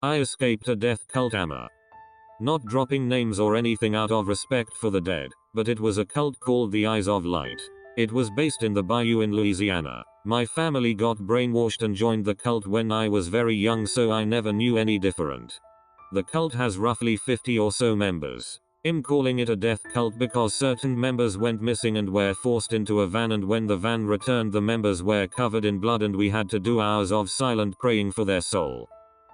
I escaped a death cult. Not dropping names or anything out of respect for the dead, but it was a cult called the Eyes of Light. It was based in the Bayou in Louisiana. My family got brainwashed and joined the cult when I was very young, so I never knew any different. The cult has roughly 50 or so members. I'm calling it a death cult because certain members went missing and were forced into a van, and when the van returned the members were covered in blood and we had to do hours of silent praying for their soul.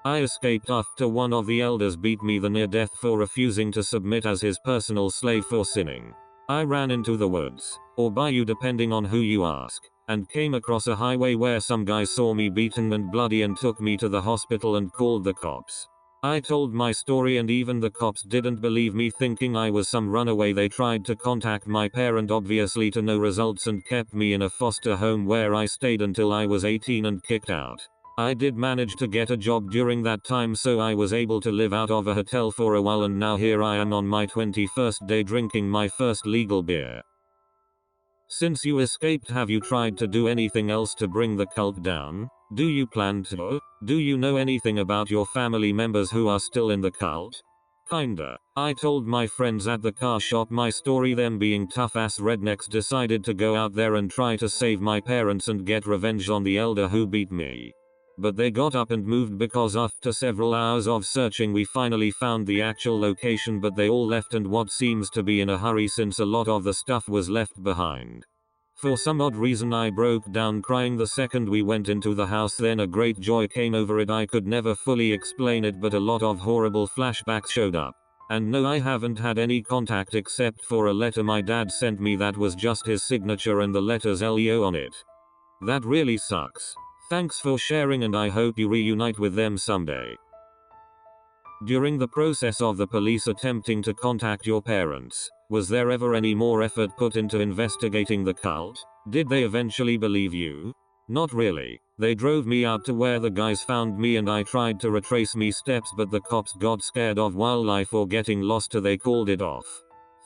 I escaped after one of the elders beat me the near death for refusing to submit as his personal slave for sinning. I ran into the woods, or bayou depending on who you ask, and came across a highway where some guy saw me beaten and bloody and took me to the hospital and called the cops. I told my story and even the cops didn't believe me, thinking I was some runaway. They tried to contact my parent, obviously to no results, and kept me in a foster home where I stayed until I was 18 and kicked out. I did manage to get a job during that time, so I was able to live out of a hotel for a while, and now here I am on my 21st day drinking my first legal beer. Since you escaped, have you tried to do anything else to bring the cult down? Do you plan to? Do you know anything about your family members who are still in the cult? Kinda. I told my friends at the car shop my story. Them being tough ass rednecks decided to go out there and try to save my parents and get revenge on the elder who beat me. But they got up and moved because after several hours of searching we finally found the actual location, but they all left, and what seems to be in a hurry since a lot of the stuff was left behind. For some odd reason I broke down crying the second we went into the house. Then a great joy came over it. I could never fully explain it, but a lot of horrible flashbacks showed up. And no, I haven't had any contact except for a letter my dad sent me that was just his signature and the letters LEO on it. That really sucks. Thanks for sharing, and I hope you reunite with them someday. During the process of the police attempting to contact your parents, was there ever any more effort put into investigating the cult? Did they eventually believe you? Not really. They drove me out to where the guys found me and I tried to retrace me steps, but the cops got scared of wildlife or getting lost, so they called it off.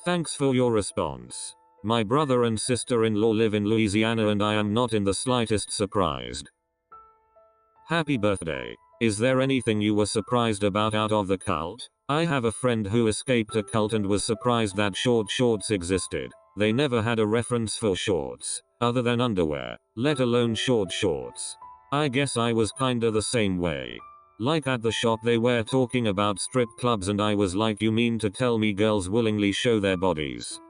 Thanks for your response. My brother and sister-in-law live in Louisiana and I am not in the slightest surprised. Happy birthday. Is there anything you were surprised about out of the cult? I have a friend who escaped a cult and was surprised that short shorts existed. They never had a reference for shorts, other than underwear, let alone short shorts. I guess I was kinda the same way. Like at the shop they were talking about strip clubs and I was like, you mean to tell me girls willingly show their bodies?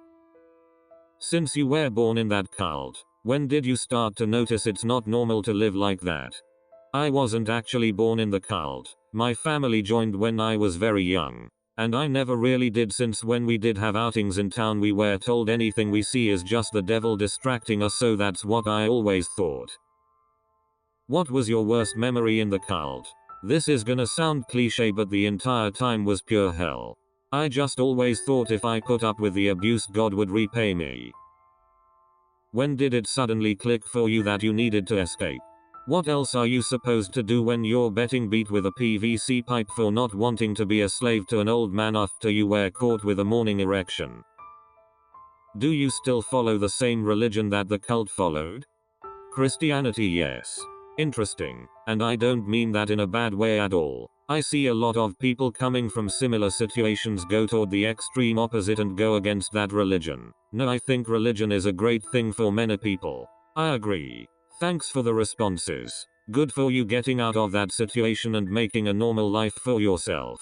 Since you were born in that cult, when did you start to notice it's not normal to live like that? I wasn't actually born in the cult. My family joined when I was very young. And I never really did since when we did have outings in town we were told anything we see is just the devil distracting us, so that's what I always thought. What was your worst memory in the cult? This is gonna sound cliche, but the entire time was pure hell. I just always thought if I put up with the abuse God would repay me. When did it suddenly click for you that you needed to escape? What else are you supposed to do when you're getting beat with a PVC pipe for not wanting to be a slave to an old man after you were caught with a morning erection? Do you still follow the same religion that the cult followed? Christianity, yes. Interesting. And I don't mean that in a bad way at all. I see a lot of people coming from similar situations go toward the extreme opposite and go against that religion. No, I think religion is a great thing for many people. I agree. Thanks for the responses. Good for you getting out of that situation and making a normal life for yourself.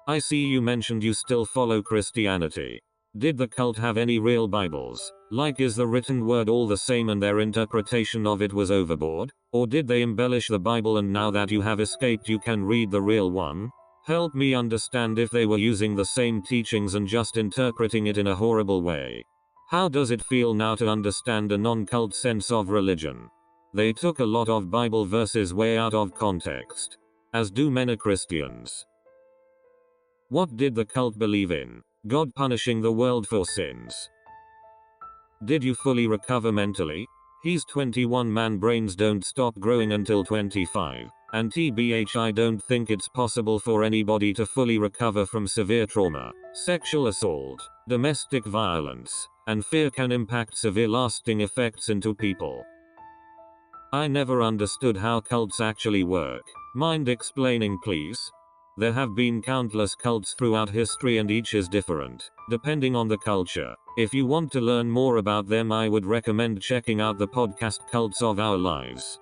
I see you mentioned you still follow Christianity. Did the cult have any real Bibles? Like, is the written word all the same and their interpretation of it was overboard? Or did they embellish the Bible and now that you have escaped you can read the real one? Help me understand if they were using the same teachings and just interpreting it in a horrible way. How does it feel now to understand a non-cult sense of religion? They took a lot of Bible verses way out of context. As do many Christians. What did the cult believe in? God punishing the world for sins. Did you fully recover mentally? He's 21, man, brains don't stop growing until 25. And TBH, I don't think it's possible for anybody to fully recover from severe trauma. Sexual assault, domestic violence, and fear can impact severe lasting effects into people. I never understood how cults actually work. Mind explaining, please? There have been countless cults throughout history and each is different, depending on the culture. If you want to learn more about them, I would recommend checking out the podcast Cults of Our Lives.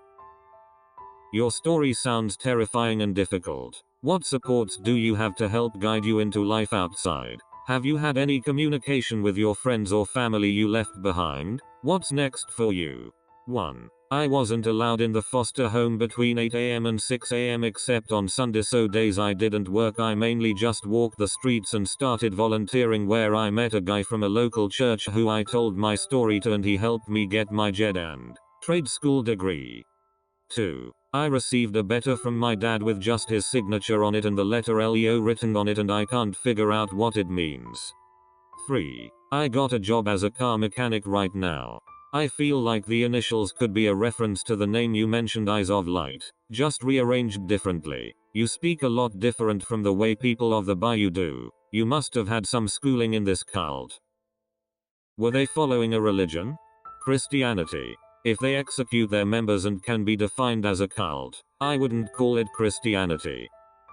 Your story sounds terrifying and difficult. What supports do you have to help guide you into life outside? Have you had any communication with your friends or family you left behind? What's next for you? 1. I wasn't allowed in the foster home between 8 a.m. and 6 a.m. except on Sunday, so days I didn't work I mainly just walked the streets and started volunteering, where I met a guy from a local church who I told my story to, and he helped me get my GED and trade school degree. 2. I received a letter from my dad with just his signature on it and the letter LEO written on it, and I can't figure out what it means. 3. I got a job as a car mechanic right now. I feel like the initials could be a reference to the name you mentioned, Eyes of Light, just rearranged differently. You speak a lot different from the way people of the Bayou do. You must have had some schooling in this cult. Were they following a religion? Christianity. If they execute their members and can be defined as a cult, I wouldn't call it Christianity.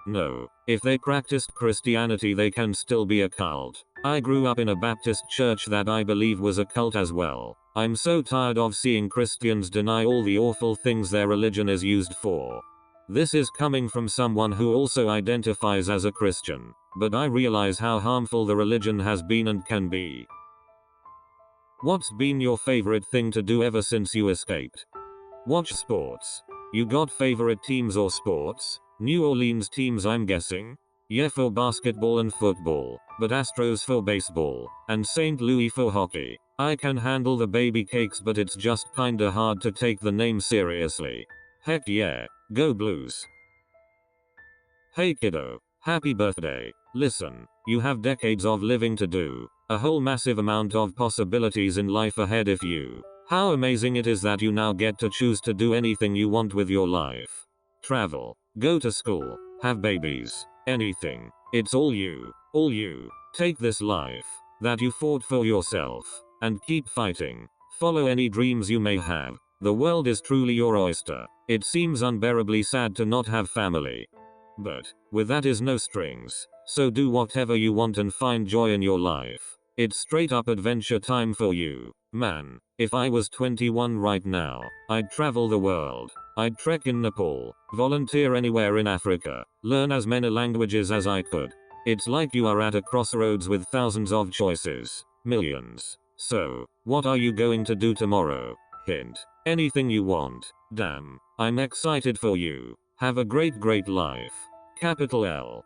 No, if they practiced Christianity they can still be a cult. I grew up in a Baptist church that I believe was a cult as well. I'm so tired of seeing Christians deny all the awful things their religion is used for. This is coming from someone who also identifies as a Christian, but I realize how harmful the religion has been and can be. What's been your favorite thing to do ever since you escaped? Watch sports. You got favorite teams or sports? New Orleans teams, I'm guessing? Yeah, for basketball and football, but Astros for baseball, and St. Louis for hockey. I can handle the baby cakes, but it's just kinda hard to take the name seriously. Heck yeah, go Blues. Hey kiddo, happy birthday. Listen, you have decades of living to do, a whole massive amount of possibilities in life ahead of you. How amazing it is that you now get to choose to do anything you want with your life. Travel, go to school, have babies, anything. It's all you, all you. Take this life that you fought for yourself, and keep fighting. Follow any dreams you may have. The world is truly your oyster. It seems unbearably sad to not have family, but with that is no strings. So do whatever you want and find joy in your life. It's straight up adventure time for you. Man, if I was 21 right now, I'd travel the world. I'd trek in Nepal, volunteer anywhere in Africa, learn as many languages as I could. It's like you are at a crossroads with thousands of choices. Millions. So, what are you going to do tomorrow? Hint. Anything you want. Damn. I'm excited for you. Have a great life. Capital L.